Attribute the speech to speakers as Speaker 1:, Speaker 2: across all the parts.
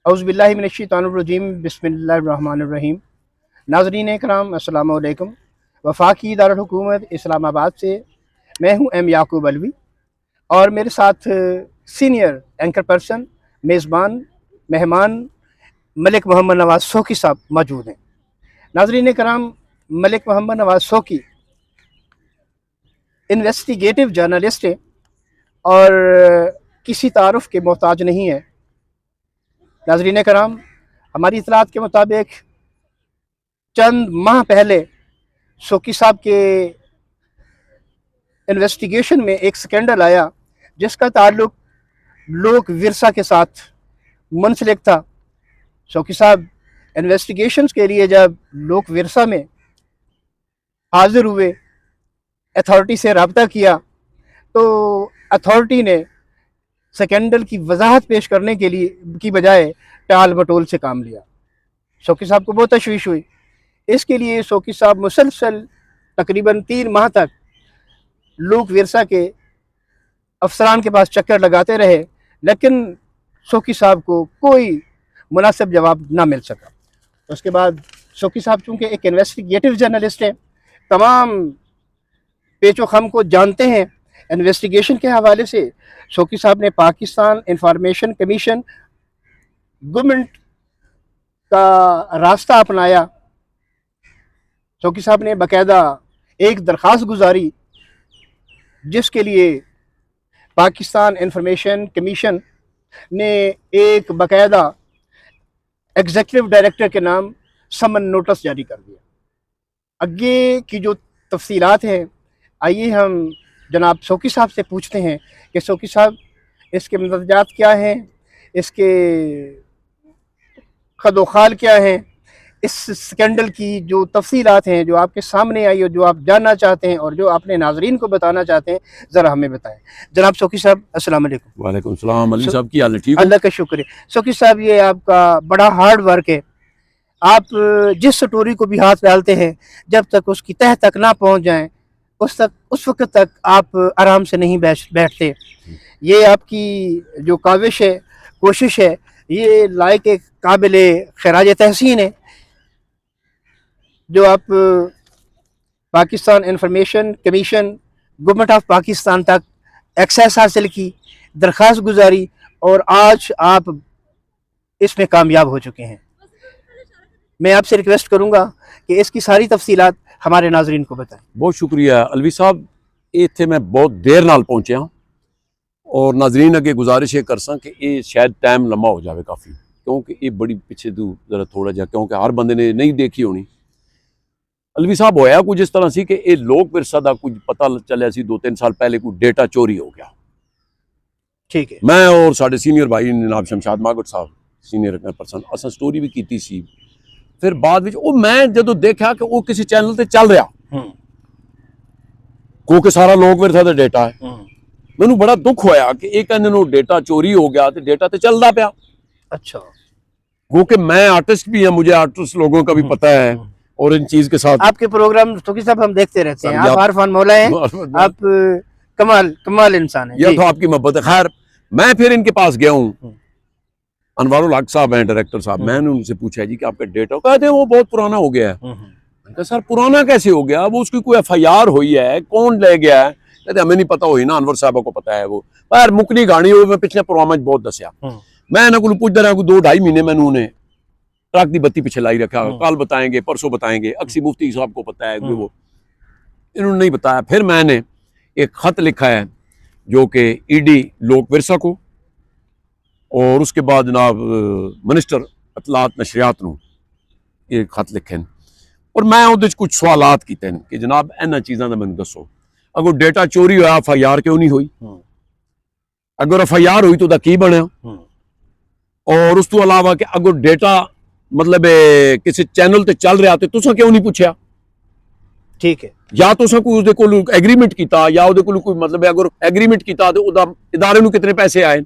Speaker 1: औज़ुबिल्लाहि मिनश्शैतानिर्रजीम बिस्मिल्लाहिर्रहमानिर्रहीम। नाज़रीन कराम अस्सलामु अलैकुम। वफाकी दारुल हुकूमत इस्लामाबाद से मैं हूँ एम याकूब अलवी और मेरे साथ सीनियर एंकर पर्सन मेज़बान मेहमान मलिक मोहम्मद नवाज़ सोकी साहब मौजूद हैं। नाज़रीन कराम, मलिक मोहम्मद नवाज़ सोकी इन्वेस्टिगेटिव जर्नलिस्ट हैं और किसी तारुफ के मोहताज नहीं है। नाज़रीन कराम, हमारी इतलात के मुताबिक चंद माह पहले सोकी साहब के इन्वेस्टिगेशन में एक स्कैंडल आया जिसका ताल्लुक लोक विरसा के साथ मुंसलिक था। सोकी साहब इन्वेस्टिगेशंस के लिए जब लोक विरसा में हाजिर हुए, अथॉरिटी से रब्ता किया, तो अथॉरिटी ने स्कैंडल की वजाहत पेश करने के लिए की बजाय टाल मटोल से काम लिया। सोकी साहब को बहुत तशवीश हुई। इसके लिए सोकी साहब मुसलसल तकरीबन 3 माह तक लोक विरसा के अफसरान के पास चक्कर लगाते रहे, लेकिन सोकी साहब को कोई मुनासिब जवाब ना मिल सका। उसके बाद सोकी साहब चूँकि एक इन्वेस्टिगेटिव जर्नलिस्ट हैं, तमाम पेचो खम को जानते हैं, इन्वेस्टिगेशन के हवाले से सोकी साहब ने पाकिस्तान इंफॉर्मेशन कमीशन गवर्नमेंट का रास्ता अपनाया। सोकी साहब ने बाकायदा एक दरख्वास्त गुजारी जिसके लिए पाकिस्तान इंफॉर्मेशन कमीशन ने एक बाकायदा एग्जीक्यूटिव डायरेक्टर के नाम समन नोटिस जारी कर दिया। आगे की जो तफसीलात हैं, आइए हम जनाब सोकी साहब से पूछते हैं कि सोकी साहब इसके मंतजात क्या हैं, इसके खदोखाल क्या हैं, इस स्कैंडल की जो तफसीलात हैं जो आपके सामने आई और जो आप जानना चाहते हैं और जो आपने नाजरीन को बताना चाहते हैं, ज़रा हमें बताएं। जनाब सोकी साहब अस्सलाम वालेकुम।
Speaker 2: वालेकुम सलाम। अली साहब की हाल है? ठीक,
Speaker 1: अल्लाह का शुक्र है। सोकी साहब, ये आपका बड़ा हार्ड वर्क है। आप जिस स्टोरी को भी हाथ डालते हैं, जब तक उसकी तह तक ना पहुंच जाएं, उस वक्त तक आप आराम से नहीं बैठते। ये आपकी जो काविश है, कोशिश है, ये लायक एक काबिल खराज तहसीन है जो आप Pakistan information commission government of Pakistan तक एक्सेस हासिल की, दरख्वास्त गुजारी और आज आप इसमें कामयाब हो चुके हैं। मैं आपसे रिक्वेस्ट करूंगा कि इसकी सारी तफसीलात हमारे नाजरीन को बताएं।
Speaker 2: बहुत शुक्रिया अलवी साहब। इत्थे मैं बहुत देर नाल पहुंचा और नाजरीन अगे गुजारिश ये करसा कि ये शायद टाइम लम्बा हो जाए काफ़ी, क्योंकि ये बड़ी पिछे तू जरा थोड़ा जा, क्योंकि हर बंदे ने नहीं देखी होनी। अलवी साहब, होया कुछ इस तरह सी कि ये लोक विरसा का कुछ पता चलिया सी 2-3 साल पहले कोई डेटा चोरी हो गया।
Speaker 1: ठीक है।
Speaker 2: मैं और साढ़े सीनियर भाई जनाब शमशाद मागट साहब सीनियर पर्सन असा स्टोरी भी की सी। फिर बाद में मैं जो देखा कि वो किसी चैनल से चल रहा, क्योंकि सारा लोक विरसा का डेटा है। मैनू बड़ा दुख होया कि एक डेटा चोरी हो गया, तो डेटा तो चलता पाया।
Speaker 1: अच्छा,
Speaker 2: क्योंकि मैं आर्टिस्ट भी हूं, मुझे आर्टिस्ट लोगों का भी पता है और इन चीज के साथ
Speaker 1: आपके प्रोग्राम सोकी साहब हम देखते रहते हैं। आप आरफान मौला हैं, आप कमाल इंसान हैं।
Speaker 2: यह तो आपकी मोहब्बत है। खैर, मैं फिर इनके पास गया हूँ, अनवारुल हक साहब हैं डायरेक्टर साहब। मैंने उनसे पूछा जी कि आपका डेटा, कहते हैं वो बहुत पुराना हो गया है। मैंने सर पुराना कैसे हो गया, वो उसकी कोई FIR हुई है, कौन ले गया है? कहते हमें नहीं पता, हुई ना अनवर साहब को पता है। वो पर मुकनी गाणी हो, मैं पिछले प्रोग्राम में बहुत दसिया। मैं इन्होंने को पूछता रहा 2-2.5 महीने मैंने उन्हें ट्रक की बत्ती पिछे लाई रखा, कल बताएंगे परसों बताएंगे, अक्सी मुफ्ती साहब को पता है, वो इन्होंने नहीं बताया। फिर मैंने एक खत लिखा है जो कि ED लोक विरसा को और उसके बाद जनाब मिनिस्टर इतलात नशरियात नूं ये खत लिखे और मैं उहदे कुछ सवालात कीते कि जनाब इन्हां चीज़ां दा मैनूं दसो, अगर डेटा चोरी होया FIR क्यों नहीं हुई, अगर FIR हुई तो उहदा की बनया, और उस तो अलावा कि अगर डेटा मतलब किसी चैनल ते चल रहा तो तुसां क्यों नहीं पूछा?
Speaker 1: ठीक है।
Speaker 2: या तुसां कोई उसदे कोल एग्रीमेंट कीता, या उहदे कोल कोई मतलब अगर एग्रीमेंट कीता तो उहदा इदारे नूं कितने पैसे आए?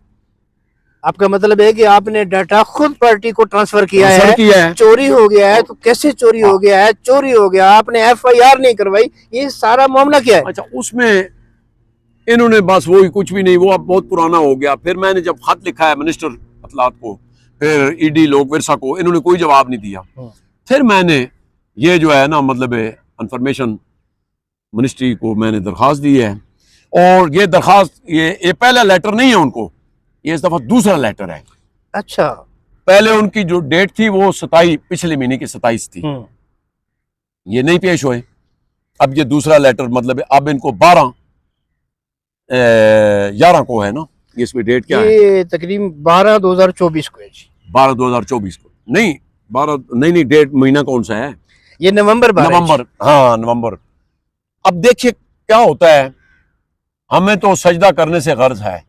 Speaker 1: आपका मतलब है कि आपने डाटा खुद पार्टी को ट्रांसफर किया है। चोरी हो गया है तो कैसे चोरी हो गया है? चोरी हो गया, आपने FIR नहीं करवाई, ये सारा मामला क्या है?
Speaker 2: अच्छा, उसमें इन्होंने बस वही कुछ भी नहीं, वो अब बहुत पुराना हो गया। फिर मैंने जब खत लिखा है मिनिस्टर इतलात को, फिर ईडी लोक विरसा को, इन्होंने कोई जवाब नहीं दिया। फिर मैंने ये जो है ना मतलब इंफॉर्मेशन मिनिस्ट्री को मैंने दरख्वास्त दी है, और ये दरख्वास्त ये पहला लेटर नहीं है उनको, ये इस दफा दूसरा लेटर है।
Speaker 1: अच्छा,
Speaker 2: पहले उनकी जो डेट थी वो 27 पिछले महीने की 27 थी, ये नहीं पेश हुए। अब ये दूसरा लेटर मतलब अब इनको 11 को है ना, इसमें डेट क्या है?
Speaker 1: ये तकरीबन 12/2024 को है जी।
Speaker 2: 12/2024 को नहीं, 12 नहीं डेट महीना कौन सा है?
Speaker 1: ये नवंबर 12 है जी।
Speaker 2: नवंबर, हाँ नवंबर। अब देखिए क्या होता है, हमें तो सजदा करने से गर्ज है,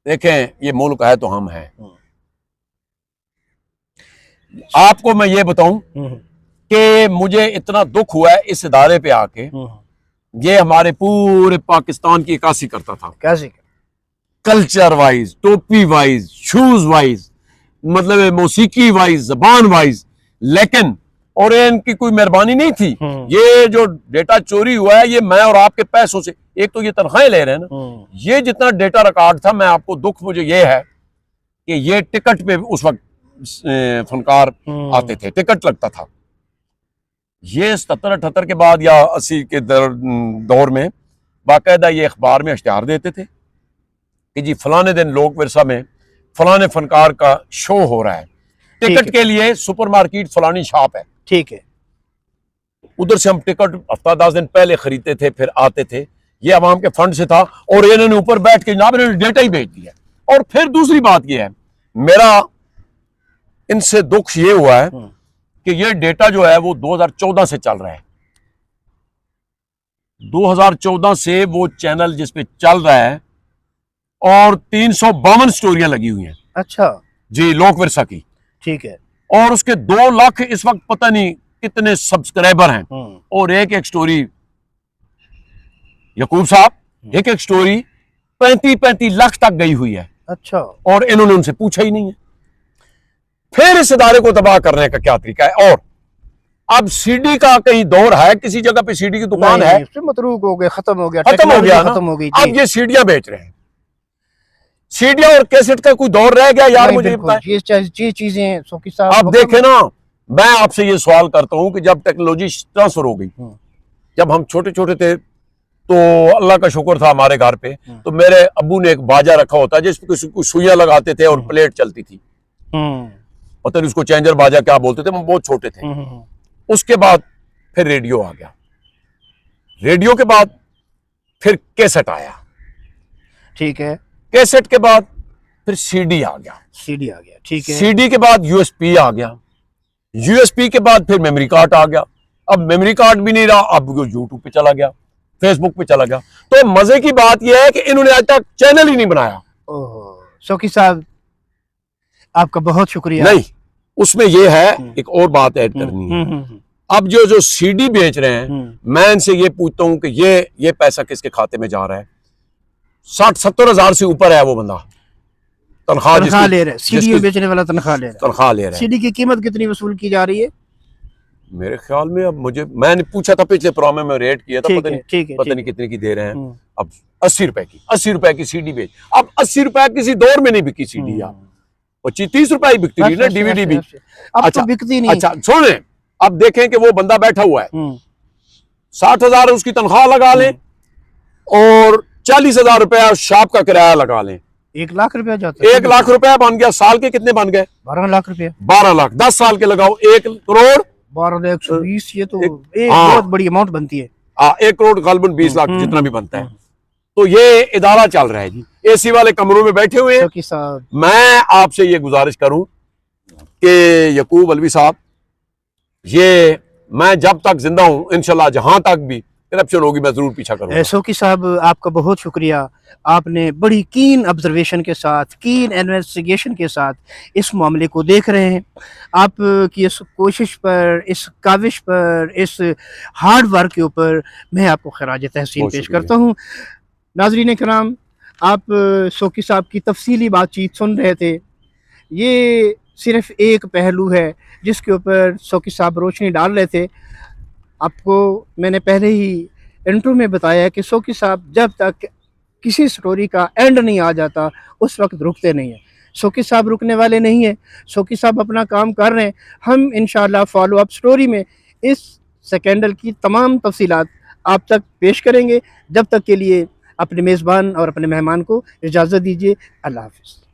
Speaker 2: देखें ये मुल्क है तो हम हैं। आपको मैं ये बताऊं कि मुझे इतना दुख हुआ है इस इदारे पे आके, ये हमारे पूरे पाकिस्तान की इक्कासी करता था,
Speaker 1: कैसे?
Speaker 2: कल्चर वाइज, टोपी वाइज, शूज वाइज, मतलब मौसीकी वाइज, जबान वाइज, लेकिन और इनकी कोई मेहरबानी नहीं थी। ये जो डेटा चोरी हुआ है ये मैं और आपके पैसों से, एक तो ये तनख्वाहें ले रहे हैं ना, ये जितना डेटा रिकॉर्ड था, मैं आपको दुख मुझे ये है कि ये टिकट पे उस वक्त फनकार आते थे, टिकट लगता था। ये 77-78 के बाद या 80 के दौर में बाकायदा ये अखबार में इश्तिहार देते थे कि जी फलाने दिन लोक विरसा में फलाने फनकार का शो हो रहा है, टिकट के लिए सुपरमार्केट फलानी शॉप है,
Speaker 1: ठीक है,
Speaker 2: उधर से हम टिकट हफ्ता 10 दिन पहले खरीदते थे, फिर आते थे। ये अवाम के फंड से था, और इन्होंने ऊपर बैठ के जनाब इन्होंने डेटा ही भेज दिया। और फिर दूसरी बात ये है, मेरा इनसे दुख ये हुआ है कि ये डेटा जो है वो 2014 से चल रहा है। 2014 से वो चैनल जिस पे चल रहा है, और 352 स्टोरियां लगी हुई हैं।
Speaker 1: अच्छा
Speaker 2: जी, लोक विरसा की,
Speaker 1: ठीक है।
Speaker 2: और उसके 2 लाख इस वक्त पता नहीं कितने सब्सक्राइबर हैं, और एक एक स्टोरी यकूब साहब एक स्टोरी 35-35 लाख तक गई हुई है।
Speaker 1: अच्छा,
Speaker 2: और इन्होंने उनसे पूछा ही नहीं है। फिर इस इदारे को तबाह करने का क्या तरीका है? और अब सीडी का कहीं दौर है, किसी जगह पे सीडी की दुकान है,
Speaker 1: मतरूक हो गया, खत्म हो गया,
Speaker 2: खत्म हो गया ना,
Speaker 1: खत्म हो गई।
Speaker 2: अब ये सीडियां बेच रहे हैं, सीडियां और कैसेट का कोई दौर रह गया यार? मुझे
Speaker 1: ये चीजें सोकी साहब,
Speaker 2: आप देखें ना, मैं आपसे ये सवाल करता हूं कि जब टेक्नोलॉजी ट्रांसफर हो गई, जब हम छोटे छोटे थे तो अल्लाह का शुक्र था हमारे घर पे, तो मेरे अब्बू ने एक बाजा रखा होता है जिसपे कुछ सुइयां लगाते थे और प्लेट चलती थी, पता नहीं उसको चेंजर बाजा क्या बोलते थे, हम बहुत छोटे थे। उसके बाद फिर रेडियो आ गया, रेडियो के बाद फिर कैसेट आया, ठीक है, कैसेट के बाद फिर सीडी आ गया, सीडी आ गया, ठीक है, सीडी के बाद यूएसपी आ गया, यूएसपी के बाद फिर मेमोरी कार्ड आ गया। अब मेमोरी कार्ड भी नहीं रहा, अब यूट्यूब पे चला गया, फेसबुक पे चला गया। तो मजे की बात यह है कि इन्होंने आज तक चैनल ही नहीं बनाया।
Speaker 1: शौकी साहब आपका बहुत शुक्रिया।
Speaker 2: नहीं, उसमें यह है एक और बात ऐड करनी है। अब जो सीडी बेच रहे हैं, मैं इनसे ये पूछता हूं कि ये पैसा किसके खाते में जा रहा है? 60-70 हजार से ऊपर है वो बंदा तनख्वाह ले रहा है, सीडी बेचने वाला तनख्वाह ले रहा है। सीडी की कीमत कितनी वसूल की जा रही है? मेरे ख्याल में, अब मैंने पूछा था पिछले प्रोग्राम में, रेट किया था, पता नहीं कितने की दे रहे हैं। अब 80 रुपए की सीडी बेच, अब 80 रुपए किसी दौर में नहीं बिकी सीडी यार, 25-30 रुपए ही बिकती थी ना डीवीडी भी, अब तो बिकती नहीं। अच्छा सुने, अब देखें कि वो बंदा बैठा हुआ है, 60 हजार उसकी तनख्वाह लगा लें और 40 हजार रुपया शॉप का किराया लगा लें, 1 लाख रुपया जाता है। 1 लाख रुपया बन गया, साल के कितने बन गए? 12 लाख रुपया। 12 लाख 10 साल के लगाओ, 1 करोड़ 12,120, ये तो एक बहुत बड़ी अमाउंट बनती है। 1 करोड़ गालबन 20 लाख जितना भी बनता है। तो ये इदारा चल रहा है जी, एसी वाले कमरों में बैठे हुए हैं। मैं आपसे ये गुजारिश करूं कि यकूब अलवी साहब, ये मैं जब तक जिंदा हूं इंशाल्लाह जहां तक भी करप्शन होगी मैं जरूर पीछा करूंगा। शौकी साहब आपका बहुत शुक्रिया, आपने बड़ी कीन ऑब्जर्वेशन के साथ, कीन इन्वेस्टिगेशन के साथ इस मामले को देख रहे हैं। आप की इस कोशिश पर, इस काविश पर, इस हार्ड वर्क के ऊपर मैं आपको खराज तहसीन पेश करता हूँ। नाज़रीन किराम, आप शौकी साहब की तफसीली बातचीत सुन रहे थे। ये सिर्फ एक पहलू है जिसके ऊपर शौकी साहब रोशनी डाल रहे थे। आपको मैंने पहले ही इंट्रो में बताया कि शौकी साहब जब तक किसी स्टोरी का एंड नहीं आ जाता उस वक्त रुकते नहीं हैं।
Speaker 1: शौकी साहब रुकने वाले नहीं हैं, शौकी साहब अपना काम कर रहे हैं। हम इंशाल्लाह फॉलो अप स्टोरी में इस स्कैंडल की तमाम तफसीलात आप तक पेश करेंगे। जब तक के लिए अपने मेज़बान और अपने मेहमान को इजाज़त दीजिए। अल्लाह हाफ़िज़।